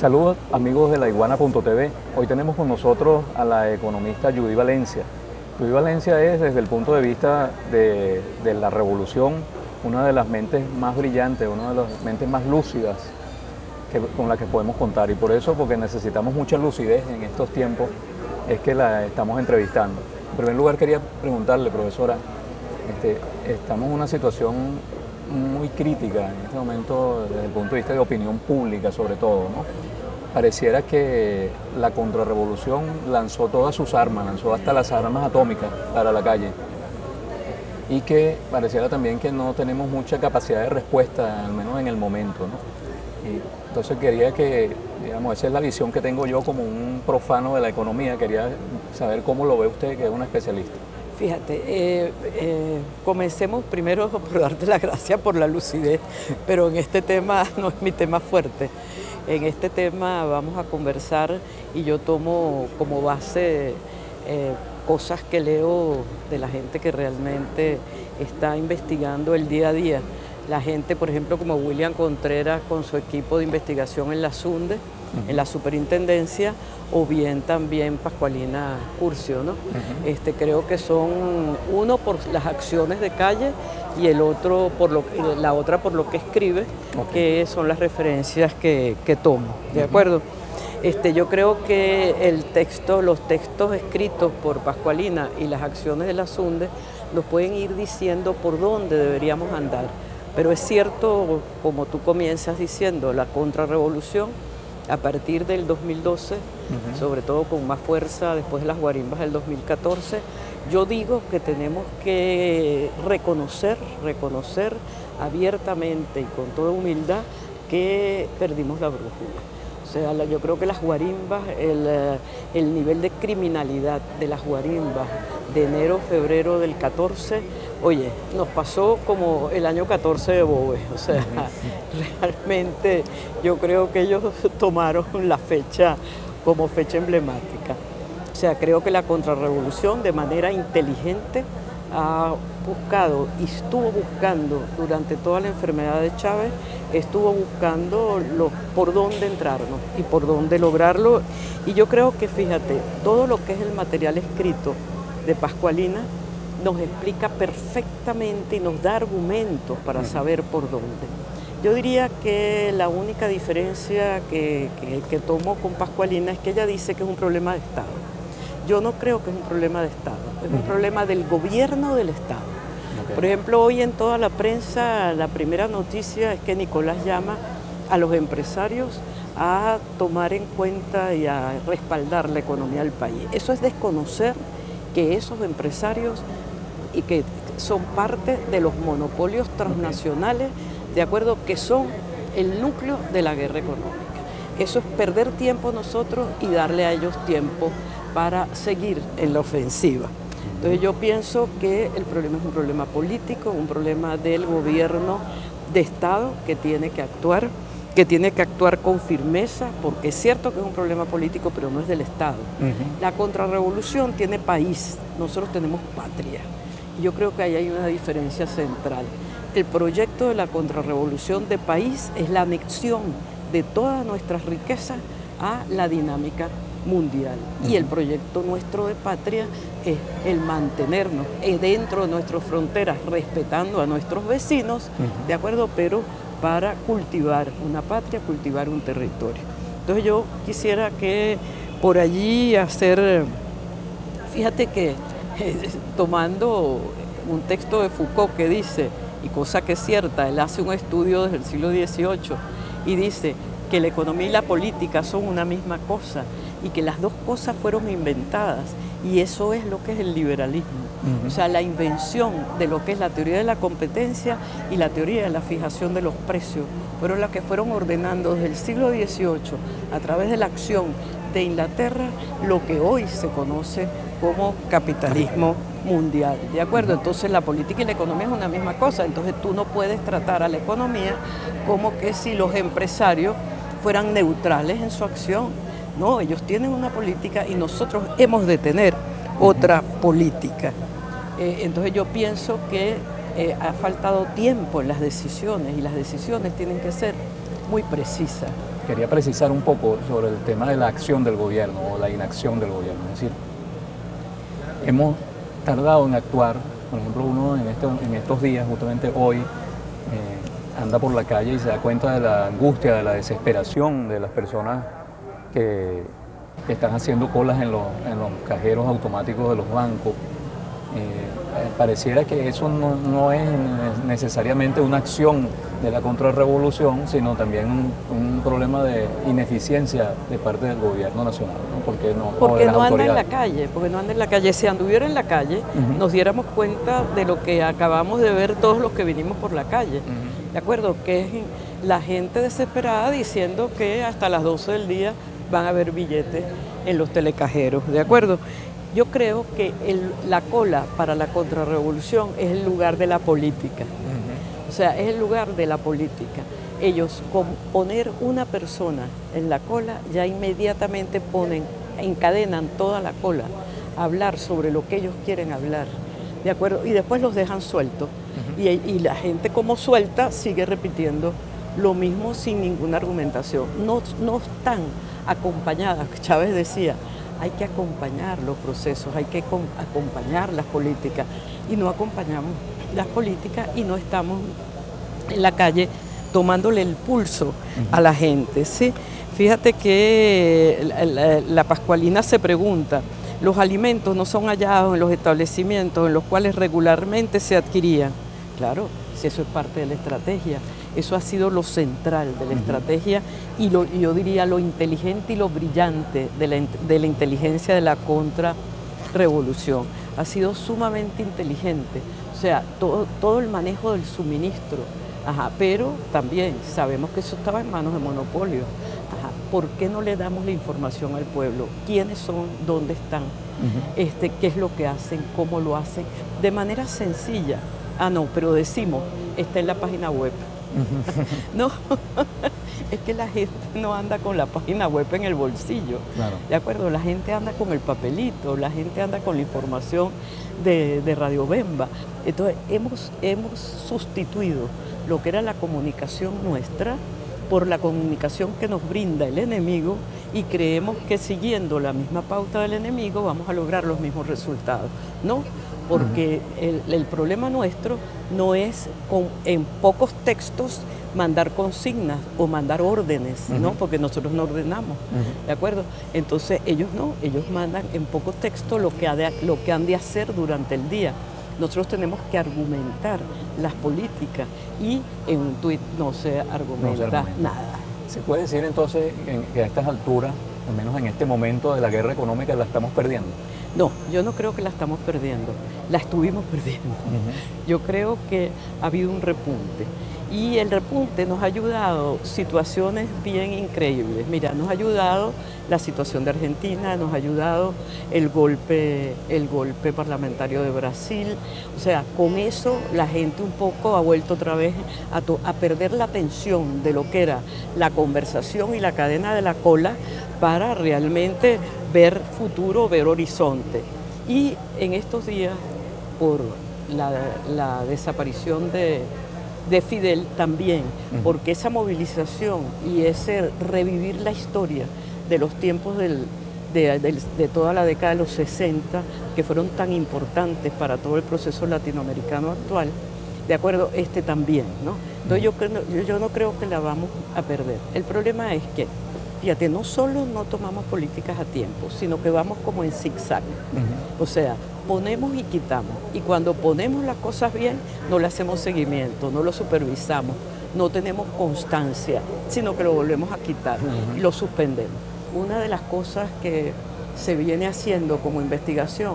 Saludos amigos de la iguana.tv. Hoy tenemos con nosotros a la economista Judy Valencia. Judy Valencia es, desde el punto de vista de la revolución, una de las mentes más brillantes, una de las mentes más lúcidas con las que podemos contar. Y por eso, porque necesitamos mucha lucidez en estos tiempos, es que la estamos entrevistando. En primer lugar, quería preguntarle, profesora, estamos en una situación muy crítica en este momento desde el punto de vista de opinión pública, sobre todo, ¿no? Pareciera que la contrarrevolución lanzó todas sus armas, lanzó hasta las armas atómicas para la calle, y que pareciera también que no tenemos mucha capacidad de respuesta, al menos en el momento, ¿no? Y entonces quería que, digamos, esa es la visión que tengo yo como un profano de la economía. Quería saber cómo lo ve usted, que es una especialista. Fíjate, comencemos primero por darte las gracias por la lucidez, pero en este tema no es mi tema fuerte. En este tema vamos a conversar y yo tomo como base cosas que leo de la gente que realmente está investigando el día a día. La gente, por ejemplo, como William Contreras con su equipo de investigación en la SUNDE, en la superintendencia, o bien también Pascualina Curcio, ¿no? Creo que son uno por las acciones de calle y el otro la otra por lo que escribe, que son las referencias que tomo, ¿de acuerdo? Yo creo que los textos escritos por Pascualina y las acciones de la SUNDE nos pueden ir diciendo por dónde deberíamos andar. Pero es cierto, como tú comienzas diciendo, la contrarrevolución a partir del 2012, sobre todo con más fuerza después de las guarimbas del 2014, yo digo que tenemos que reconocer abiertamente y con toda humildad que perdimos la brújula. O sea, yo creo que las guarimbas, el nivel de criminalidad de las guarimbas de enero, febrero del 14, oye, nos pasó como el año 14 de Boves. O sea, realmente yo creo que ellos tomaron la fecha como fecha emblemática. O sea, creo que la contrarrevolución de manera inteligente ha buscado y estuvo buscando durante toda la enfermedad de Chávez, estuvo buscando por dónde entrarnos y por dónde lograrlo. Y yo creo que, fíjate, todo lo que es el material escrito de Pascualina nos explica perfectamente y nos da argumentos para saber por dónde. Yo diría que la única diferencia que tomo con Pascualina es que ella dice que es un problema de Estado. Yo no creo que es un problema de Estado, es un problema del gobierno del Estado. Por ejemplo, hoy en toda la prensa la primera noticia es que Nicolás llama a los empresarios a tomar en cuenta y a respaldar la economía del país. Eso es desconocer que esos empresarios y que son parte de los monopolios transnacionales, de acuerdo, que son el núcleo de la guerra económica. Eso es perder tiempo nosotros y darle a ellos tiempo para seguir en la ofensiva. Entonces yo pienso que el problema es un problema político, un problema del gobierno de Estado que tiene que actuar con firmeza, porque es cierto que es un problema político, pero no es del Estado. La contrarrevolución tiene país, nosotros tenemos patria. Y yo creo que ahí hay una diferencia central. El proyecto de la contrarrevolución de país es la anexión de todas nuestras riquezas a la dinámica mundial. Y el proyecto nuestro de patria es el mantenernos dentro de nuestras fronteras, respetando a nuestros vecinos, ¿de acuerdo? Pero para cultivar una patria, cultivar un territorio. Entonces yo quisiera que por allí fíjate que tomando un texto de Foucault que dice, y cosa que es cierta, él hace un estudio desde el siglo XVIII y dice que la economía y la política son una misma cosa y que las dos cosas fueron inventadas, y eso es lo que es el liberalismo. O sea, la invención de lo que es la teoría de la competencia y la teoría de la fijación de los precios fueron las que fueron ordenando desde el siglo XVIII a través de la acción de Inglaterra lo que hoy se conoce como capitalismo mundial, ¿de acuerdo? Entonces la política y la economía es una misma cosa, entonces tú no puedes tratar a la economía como que si los empresarios fueran neutrales en su acción. No, ellos tienen una política y nosotros hemos de tener otra política. Entonces yo pienso que ha faltado tiempo en las decisiones y las decisiones tienen que ser muy precisas. quería precisar un poco sobre el tema de la acción del gobierno o la inacción del gobierno. Es decir, hemos tardado en actuar. Por ejemplo, uno en estos días, justamente hoy, anda por la calle y se da cuenta de la angustia, de la desesperación de las personas que están haciendo colas en los cajeros automáticos de los bancos. Pareciera que eso no es necesariamente una acción de la contrarrevolución, sino también un problema de ineficiencia de parte del gobierno nacional, ¿no? Porque no anda en la calle, porque no anda en la calle. Si anduviera en la calle, nos diéramos cuenta de lo que acabamos de ver todos los que vinimos por la calle, ¿de acuerdo? Que es la gente desesperada diciendo que hasta las 12 del día van a haber billetes en los telecajeros, ¿de acuerdo? Yo creo que la cola para la contrarrevolución es el lugar de la política. O sea, es el lugar de la política. Ellos, con poner una persona en la cola, ya inmediatamente encadenan toda la cola a hablar sobre lo que ellos quieren hablar, ¿de acuerdo? Y después los dejan sueltos. Y la gente, como suelta, sigue repitiendo lo mismo sin ninguna argumentación. No están acompañadas. Chávez decía, hay que acompañar los procesos, hay que acompañar las políticas, y no acompañamos las políticas y no estamos en la calle tomándole el pulso a la gente, ¿sí? Fíjate que la Pascualina se pregunta, los alimentos no son hallados en los establecimientos en los cuales regularmente se adquirían. Claro, si eso es parte de la estrategia. Eso ha sido lo central de la estrategia y yo diría lo inteligente y lo brillante de la inteligencia de la contrarrevolución. Ha sido sumamente inteligente, o sea, todo el manejo del suministro, pero también sabemos que eso estaba en manos de monopolio. ¿Por qué no le damos la información al pueblo? ¿Quiénes son? ¿Dónde están? ¿Qué es lo que hacen? ¿Cómo lo hacen? De manera sencilla. No, pero decimos, está en la página web. No, es que la gente no anda con la página web en el bolsillo, claro. ¿De acuerdo? La gente anda con el papelito, la gente anda con la información de Radio Bemba. Entonces hemos sustituido lo que era la comunicación nuestra por la comunicación que nos brinda el enemigo, y creemos que siguiendo la misma pauta del enemigo vamos a lograr los mismos resultados. No, porque el problema nuestro no es en pocos textos mandar consignas o mandar órdenes, ¿no? Porque nosotros no ordenamos, ¿de acuerdo? Entonces ellos no, ellos mandan en pocos textos lo que han de hacer durante el día. Nosotros tenemos que argumentar las políticas, y en un tuit no se argumenta nada. ¿Se puede decir entonces que a estas alturas, al menos en este momento de la guerra económica, la estamos perdiendo? No, yo no creo que la estamos perdiendo, la estuvimos perdiendo. Yo creo que ha habido un repunte, y el repunte nos ha ayudado situaciones bien increíbles. Mira, nos ha ayudado la situación de Argentina, nos ha ayudado el golpe parlamentario de Brasil. O sea, con eso la gente un poco ha vuelto otra vez a perder la atención de lo que era la conversación y la cadena de la cola para realmente ver futuro, ver horizonte. Y en estos días, por la desaparición de Fidel también, porque esa movilización y ese revivir la historia de los tiempos de toda la década de los 60, que fueron tan importantes para todo el proceso latinoamericano actual, de acuerdo, también, ¿no? Entonces yo no creo que la vamos a perder. El problema es que, fíjate, no solo no tomamos políticas a tiempo, sino que vamos como en zigzag. O sea, ponemos y quitamos. Y cuando ponemos las cosas bien, no le hacemos seguimiento, no lo supervisamos, no tenemos constancia, sino que lo volvemos a quitar y lo suspendemos. Una de las cosas que se viene haciendo como investigación,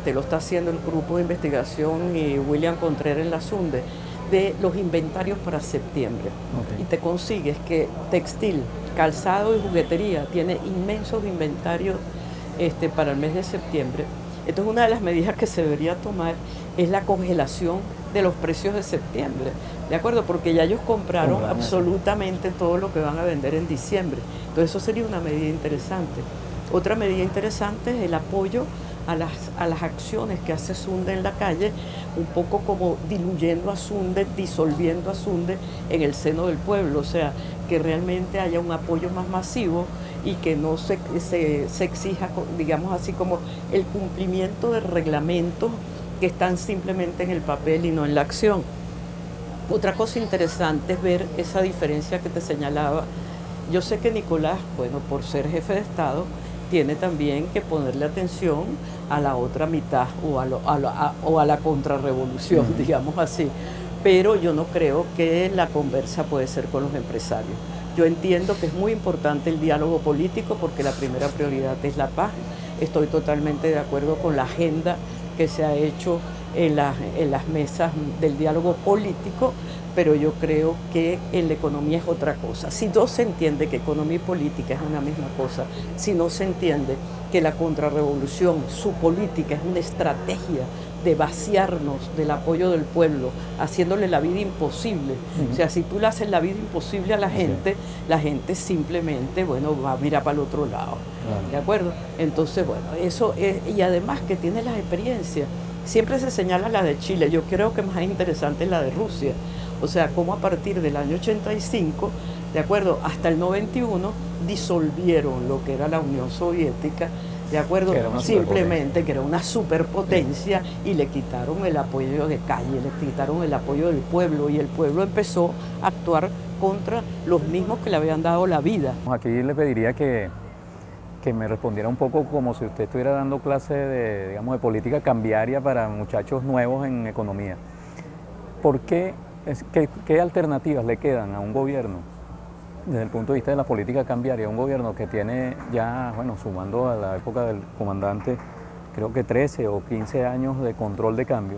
lo está haciendo el grupo de investigación y William Contreras en la SUNDE, de los inventarios para septiembre. Y te consigues que textil, calzado y juguetería tiene inmensos inventarios para el mes de septiembre. Entonces, una de las medidas que se debería tomar es la congelación de los precios de septiembre, ¿de acuerdo? Porque ya ellos compraron absolutamente todo lo que van a vender en diciembre. Entonces, eso sería una medida interesante. Otra medida interesante es el apoyo a las acciones que hace SUNDE en la calle un poco como diluyendo a Sunde, disolviendo a Sunde en el seno del pueblo, o sea, que realmente haya un apoyo más masivo y que no se exija, digamos así, como el cumplimiento de reglamentos que están simplemente en el papel y no en la acción. Otra cosa interesante es ver esa diferencia que te señalaba. Yo sé que Nicolás, bueno, por ser jefe de Estado, tiene también que ponerle atención a la otra mitad o a la contrarrevolución, digamos así. Pero yo no creo que la conversa puede ser con los empresarios. Yo entiendo que es muy importante el diálogo político porque la primera prioridad es la paz. Estoy totalmente de acuerdo con la agenda que se ha hecho en las mesas del diálogo político, pero yo creo que en la economía es otra cosa. Si no se entiende que economía y política es una misma cosa, si no se entiende que la contrarrevolución, su política es una estrategia de vaciarnos del apoyo del pueblo, haciéndole la vida imposible. O sea, si tú le haces la vida imposible a la gente simplemente, bueno, va a mirar para el otro lado. ¿De acuerdo? Entonces, bueno, eso es, y además que tiene las experiencias. Siempre se señala la de Chile, yo creo que más interesante es la de Rusia. O sea, cómo a partir del año 85, ¿de acuerdo?, hasta el 91, disolvieron lo que era la Unión Soviética, ¿de acuerdo? Simplemente que era una superpotencia y le quitaron el apoyo de calle, le quitaron el apoyo del pueblo y el pueblo empezó a actuar contra los mismos que le habían dado la vida. Aquí le pediría que me respondiera un poco como si usted estuviera dando clase de, digamos, de política cambiaria para muchachos nuevos en economía. ¿Por qué, qué alternativas le quedan a un gobierno desde el punto de vista de la política cambiaria? Un gobierno que tiene ya, bueno, sumando a la época del comandante, creo que 13 o 15 años de control de cambio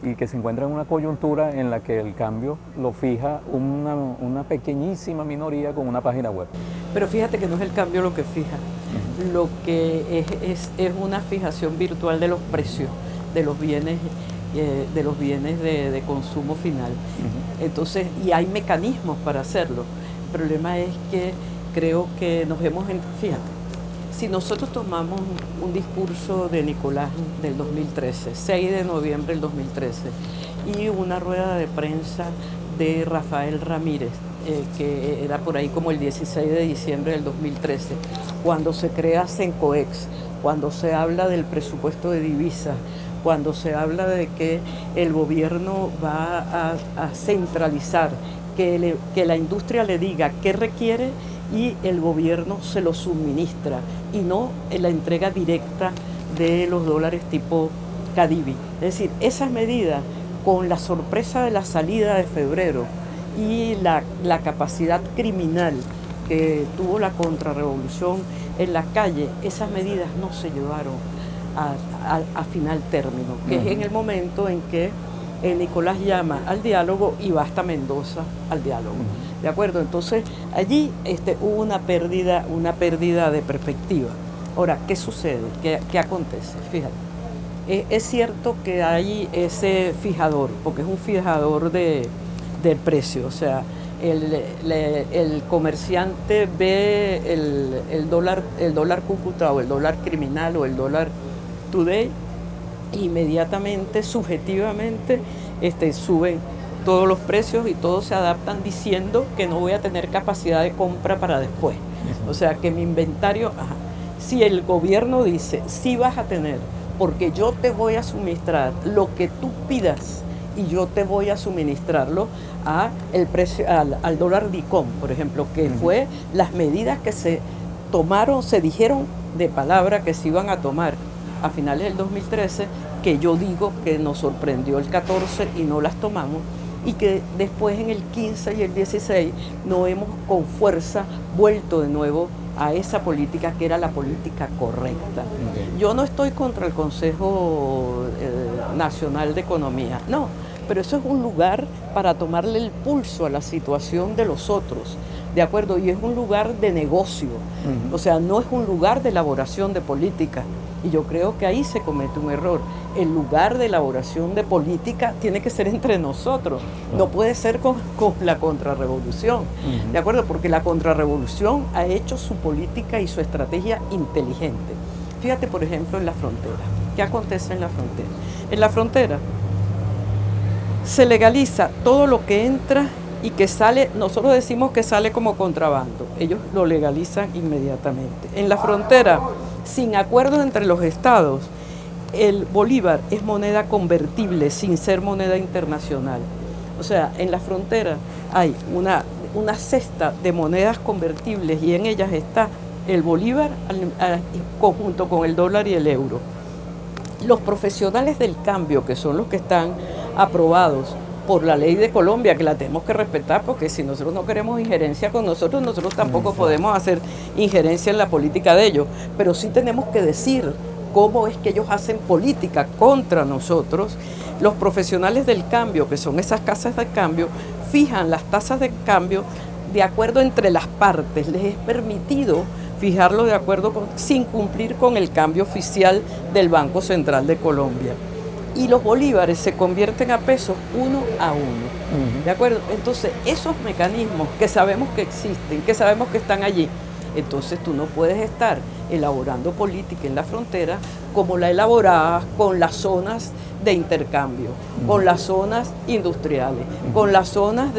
y que se encuentra en una coyuntura en la que el cambio lo fija una pequeñísima minoría con una página web. Pero fíjate que no es el cambio lo que fija, lo que es una fijación virtual de los precios de los bienes de consumo final. Entonces, y hay mecanismos para hacerlo. El problema es que creo que fíjate, si nosotros tomamos un discurso de Nicolás del 2013, 6 de noviembre del 2013, y una rueda de prensa de Rafael Ramírez, que era por ahí como el 16 de diciembre del 2013, cuando se crea Sencoex, cuando se habla del presupuesto de divisas, cuando se habla de que el gobierno va a centralizar, que la industria le diga qué requiere y el gobierno se lo suministra y no en la entrega directa de los dólares tipo Cadivi. Es decir, esas medidas con la sorpresa de la salida de febrero y la capacidad criminal que tuvo la contrarrevolución en la calle, esas medidas no se llevaron a final término, que es en el momento en que Nicolás llama al diálogo y va hasta Mendoza al diálogo. ¿De acuerdo? Entonces allí hubo una pérdida de perspectiva. Ahora, ¿qué sucede? ¿Qué acontece? Fíjate. Es cierto que hay ese fijador, porque es un fijador del precio, o sea, el comerciante ve el dólar Cúcuta o el dólar criminal o el dólar Today, inmediatamente, subjetivamente, suben todos los precios y todos se adaptan diciendo que no voy a tener capacidad de compra para después. O sea, que mi inventario, si el gobierno dice, sí vas a tener, porque yo te voy a suministrar lo que tú pidas y yo te voy a suministrarlo al dólar DICOM, por ejemplo, que fue las medidas que se tomaron, se dijeron de palabra que se iban a tomar a finales del 2013, que yo digo que nos sorprendió el 14 y no las tomamos, y que después en el 15 y el 16 no hemos con fuerza vuelto de nuevo a esa política que era la política correcta. Yo no estoy contra el Consejo Nacional de Economía, no, pero eso es un lugar para tomarle el pulso a la situación de los otros, ¿de acuerdo? Y es un lugar de negocio, o sea, no es un lugar de elaboración de política. Y yo creo que ahí se comete un error. El lugar de elaboración de política tiene que ser entre nosotros, no puede ser con la contrarrevolución, ¿de acuerdo? Porque la contrarrevolución ha hecho su política y su estrategia inteligente. Fíjate, por ejemplo, en la frontera. ¿Qué acontece en la frontera? En la frontera se legaliza todo lo que entra y que sale, nosotros decimos que sale como contrabando, ellos lo legalizan inmediatamente. En la frontera, sin acuerdos entre los estados, el bolívar es moneda convertible sin ser moneda internacional. O sea, en la frontera hay una cesta de monedas convertibles y en ellas está el bolívar conjunto con el dólar y el euro. Los profesionales del cambio, que son los que están aprobados por la ley de Colombia, que la tenemos que respetar, porque si nosotros no queremos injerencia con nosotros tampoco podemos hacer injerencia en la política de ellos, pero sí tenemos que decir cómo es que ellos hacen política contra nosotros. Los profesionales del cambio, que son esas casas de cambio, fijan las tasas de cambio de acuerdo entre las partes. Les es permitido fijarlo de acuerdo sin cumplir con el cambio oficial del Banco Central de Colombia. Y los bolívares se convierten a pesos uno a uno. ¿De acuerdo? Entonces, esos mecanismos que sabemos que existen, que sabemos que están allí, entonces tú no puedes estar elaborando política en la frontera como la elaborabas con las zonas de intercambio, con las zonas industriales, con las zonas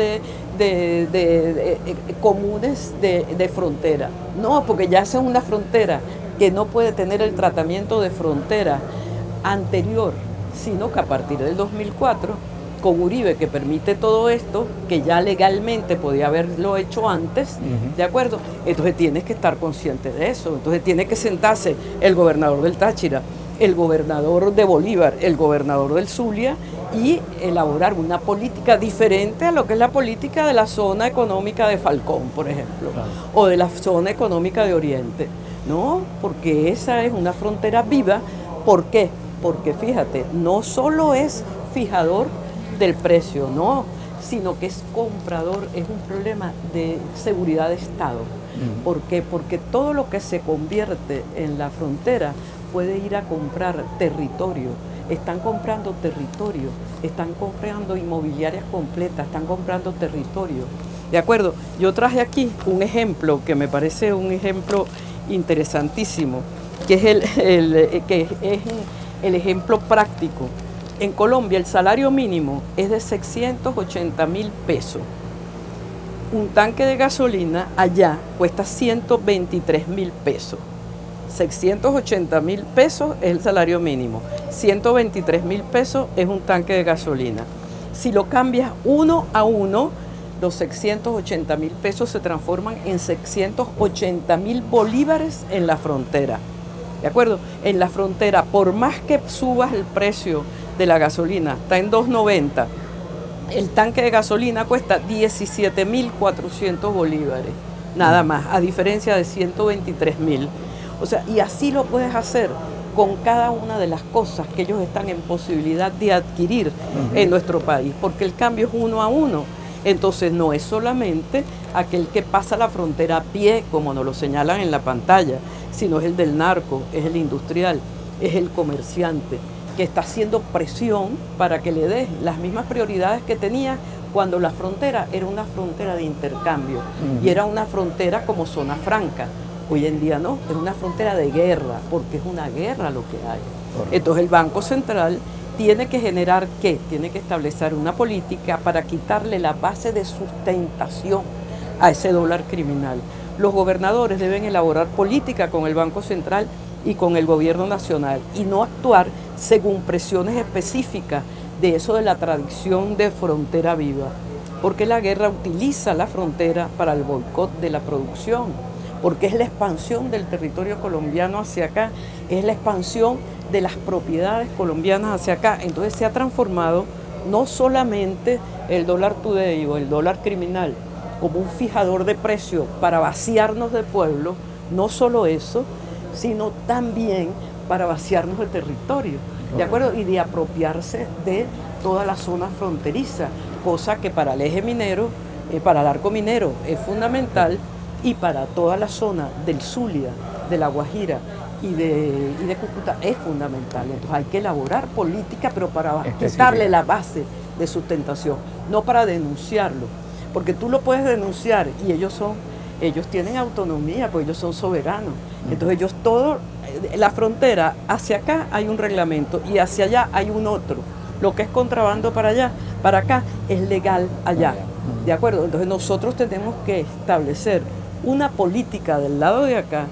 comunes de frontera. No, porque ya esa es una frontera que no puede tener el tratamiento de frontera anterior, sino que a partir del 2004, con Uribe, que permite todo esto, que ya legalmente podía haberlo hecho antes, ¿de acuerdo? Entonces tienes que estar consciente de eso. Entonces tiene que sentarse el gobernador del Táchira, el gobernador de Bolívar, el gobernador del Zulia, y elaborar una política diferente a lo que es la política de la zona económica de Falcón, por ejemplo, claro, o de la zona económica de Oriente. No, porque esa es una frontera viva. ¿Por qué? Porque fíjate, no solo es fijador del precio, no, sino que es comprador, es un problema de seguridad de Estado. ¿Por qué? Porque todo lo que se convierte en la frontera puede ir a comprar territorio. Están comprando territorio, están comprando inmobiliarias completas, están comprando territorio. ¿De acuerdo? Yo traje aquí un ejemplo que me parece un ejemplo interesantísimo, que es el ejemplo práctico. En Colombia el salario mínimo es de 680.000 pesos. Un tanque de gasolina allá cuesta 123.000 pesos. 680.000 pesos es el salario mínimo. 123.000 pesos es un tanque de gasolina. Si lo cambias uno a uno, los 680.000 pesos se transforman en 680.000 bolívares en la frontera. ¿De acuerdo? En la frontera, por más que subas el precio de la gasolina, está en 2.90, el tanque de gasolina cuesta 17.400 bolívares, nada más, a diferencia de 123.000. O sea, y así lo puedes hacer con cada una de las cosas que ellos están en posibilidad de adquirir en nuestro país, porque el cambio es uno a uno. Entonces no es solamente aquel que pasa la frontera a pie, como nos lo señalan en la pantalla, sino es el del narco, es el industrial, es el comerciante, que está haciendo presión para que le dé las mismas prioridades que tenía cuando la frontera era una frontera de intercambio y era una frontera como zona franca. Hoy en día no, es una frontera de guerra, porque es una guerra lo que hay. Entonces el Banco Central tiene que generar ¿qué? Tiene que establecer una política para quitarle la base de sustentación a ese dólar criminal. Los gobernadores deben elaborar política con el Banco Central y con el gobierno nacional y no actuar según presiones específicas de eso de la tradición de frontera viva, porque la guerra utiliza la frontera para el boicot de la producción, porque es la expansión del territorio colombiano hacia acá, es la expansión de las propiedades colombianas hacia acá. Entonces se ha transformado no solamente el dólar today o el dólar criminal como un fijador de precio para vaciarnos de pueblo, no solo eso, sino también para vaciarnos de territorio, ¿de acuerdo? Y de apropiarse de toda la zona fronteriza, cosa que para el eje minero, para el arco minero es fundamental, y para toda la zona del Zulia, de La Guajira y de Cúcuta es fundamental. Entonces hay que elaborar política, pero para quitarle la base de sustentación, no para denunciarlo, porque tú lo puedes denunciar y ellos tienen autonomía, porque ellos son soberanos. Entonces ellos todo, la frontera, hacia acá hay un reglamento y hacia allá hay un otro. Lo que es contrabando para allá, para acá, es legal allá. ¿De acuerdo? Entonces nosotros tenemos que establecer una política del lado de acá,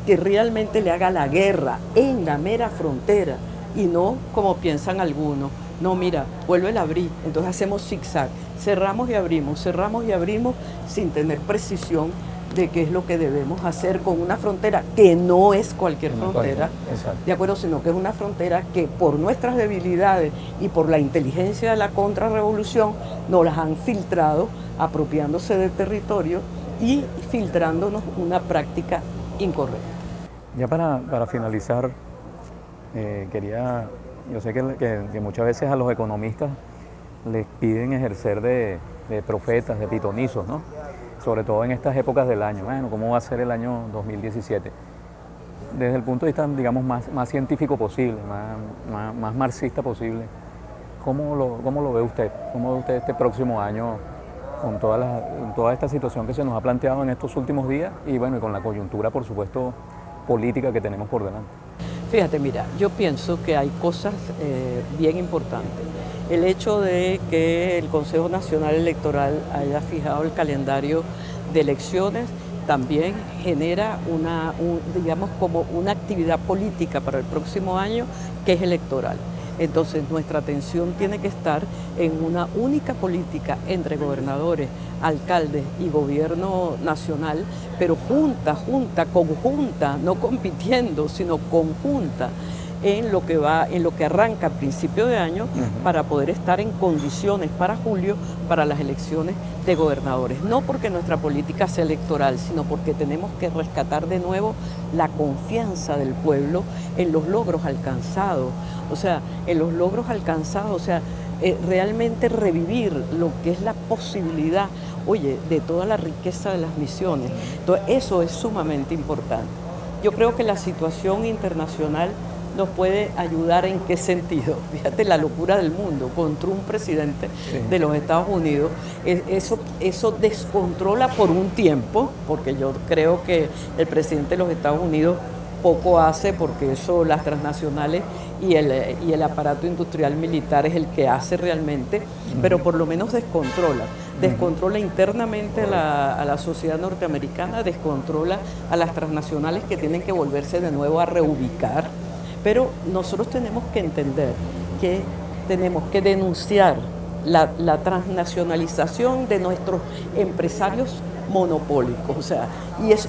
que realmente le haga la guerra en la mera frontera y no como piensan algunos. No, mira, vuelve a abrir, entonces hacemos zigzag, cerramos y abrimos sin tener precisión de qué es lo que debemos hacer con una frontera que no es cualquier frontera, de acuerdo, sino que es una frontera que por nuestras debilidades y por la inteligencia de la contrarrevolución nos las han filtrado, apropiándose del territorio y filtrándonos una práctica incorrecta. Ya para finalizar, yo sé que muchas veces a los economistas les piden ejercer de profetas, de pitonizos, ¿no? Sobre todo en estas épocas del año. Bueno, ¿cómo va a ser el año 2017? Desde el punto de vista, digamos, más científico posible, más marxista posible, ¿cómo lo ve usted? ¿Cómo ve usted este próximo año con toda esta situación que se nos ha planteado en estos últimos días y bueno, y con la coyuntura, por supuesto, política que tenemos por delante? Fíjate, mira, yo pienso que hay cosas bien importantes. El hecho de que el Consejo Nacional Electoral haya fijado el calendario de elecciones también genera digamos, como una actividad política para el próximo año que es electoral. Entonces nuestra atención tiene que estar en una única política entre gobernadores, alcaldes y gobierno nacional, pero conjunta, no compitiendo, sino conjunta en lo que arranca a principio de año para poder estar en condiciones para julio para las elecciones de gobernadores. No porque nuestra política sea electoral, sino porque tenemos que rescatar de nuevo la confianza del pueblo en los logros alcanzados. Realmente revivir lo que es la posibilidad, de toda la riqueza de las misiones. Entonces, eso es sumamente importante. Yo creo que la situación internacional nos puede ayudar. ¿En qué sentido? Fíjate la locura del mundo contra un presidente de los Estados Unidos. Eso descontrola por un tiempo, porque yo creo que el presidente de los Estados Unidos poco hace, porque eso las transnacionales y el aparato industrial militar es el que hace realmente, pero por lo menos descontrola internamente a la sociedad norteamericana, descontrola a las transnacionales que tienen que volverse de nuevo a reubicar. Pero nosotros tenemos que entender que tenemos que denunciar la transnacionalización de nuestros empresarios monopólicos,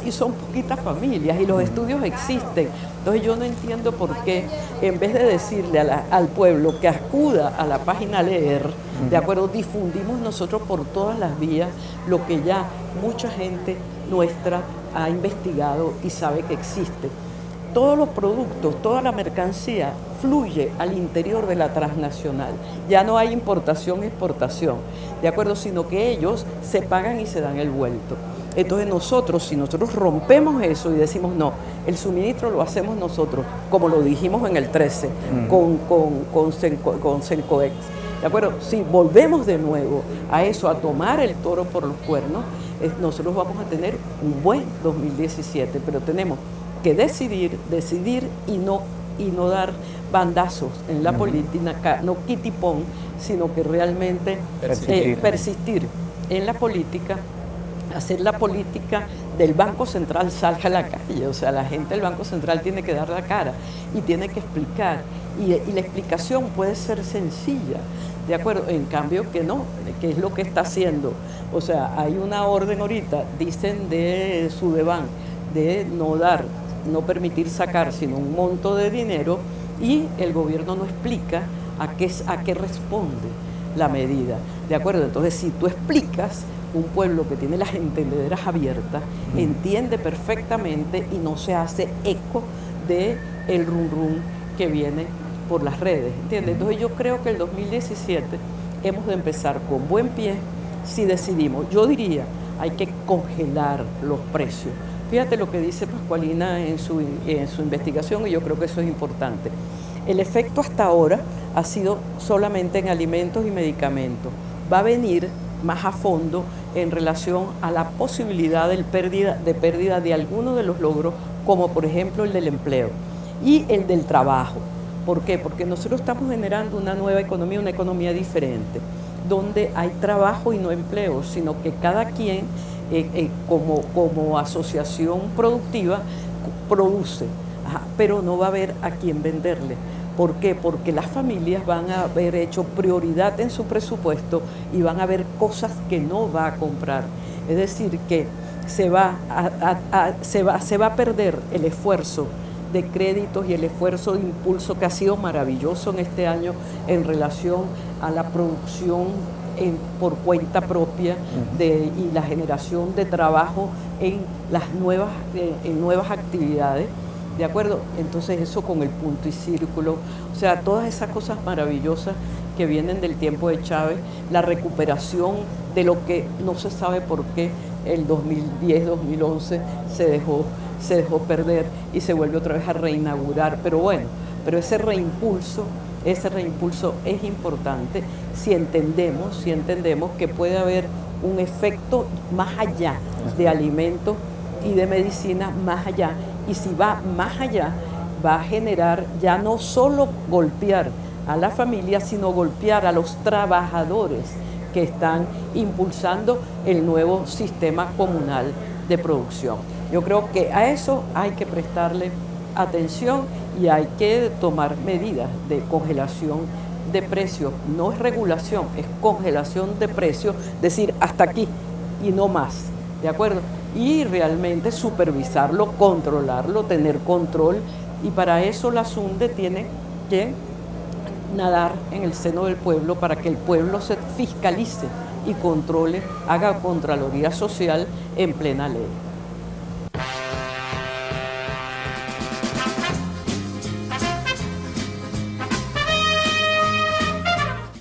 y son poquitas familias y los estudios existen. Entonces yo no entiendo por qué, en vez de decirle al pueblo que acuda a la página a leer, de acuerdo, difundimos nosotros por todas las vías lo que ya mucha gente nuestra ha investigado y sabe que existe. Todos los productos, toda la mercancía fluye al interior de la transnacional. Ya no hay importación, exportación, ¿de acuerdo? Sino que ellos se pagan y se dan el vuelto. Entonces si nosotros rompemos eso y decimos no, el suministro lo hacemos nosotros, como lo dijimos en el 13, con Sencoex, ¿de acuerdo? Si volvemos de nuevo a eso, a tomar el toro por los cuernos, nosotros vamos a tener un buen 2017, pero tenemos que decidir y no dar bandazos en la política, no kitipón, sino que realmente persistir en la política, hacer la política del Banco Central salga a la calle. La gente del Banco Central tiene que dar la cara y tiene que explicar, y la explicación puede ser sencilla, ¿de acuerdo? En cambio que no, que es lo que está haciendo. Hay una orden ahorita, dicen de Sudeban, de no permitir sacar sino un monto de dinero, y el gobierno no explica a qué responde la medida, ¿de acuerdo? Entonces, si tú explicas, un pueblo que tiene las entendederas abiertas entiende perfectamente y no se hace eco del rum rum que viene por las redes, ¿entiendes? Entonces yo creo que el 2017 hemos de empezar con buen pie si decidimos. Yo diría, hay que congelar los precios. Fíjate lo que dice Pascualina en su investigación, y yo creo que eso es importante. El efecto hasta ahora ha sido solamente en alimentos y medicamentos. Va a venir más a fondo en relación a la posibilidad de pérdida de algunos de los logros, como por ejemplo el del empleo y el del trabajo. ¿Por qué? Porque nosotros estamos generando una nueva economía, una economía diferente, donde hay trabajo y no empleo, sino que cada quien como asociación productiva produce, pero no va a haber a quién venderle. ¿Por qué? Porque las familias van a haber hecho prioridad en su presupuesto y van a ver cosas que no va a comprar. Es decir, que se va a perder el esfuerzo de créditos y el esfuerzo de impulso que ha sido maravilloso en este año en relación a la producción por cuenta propia y la generación de trabajo en nuevas actividades. ¿De acuerdo? Entonces eso con el punto y círculo, o sea, todas esas cosas maravillosas que vienen del tiempo de Chávez, la recuperación de lo que no se sabe por qué el 2010-2011 se dejó perder y se vuelve otra vez a reinaugurar. Pero bueno, pero ese reimpulso es importante si entendemos que puede haber un efecto más allá de alimentos y de medicina, más allá. Y si va más allá, va a generar ya no solo golpear a la familia, sino golpear a los trabajadores que están impulsando el nuevo sistema comunal de producción. Yo creo que a eso hay que prestarle atención y hay que tomar medidas de congelación de precios. No es regulación, es congelación de precios, decir hasta aquí y no más, ¿de acuerdo? Y realmente supervisarlo, controlarlo, tener control, y para eso la SUNDE tiene que nadar en el seno del pueblo para que el pueblo se fiscalice y controle, haga contraloría social en plena ley.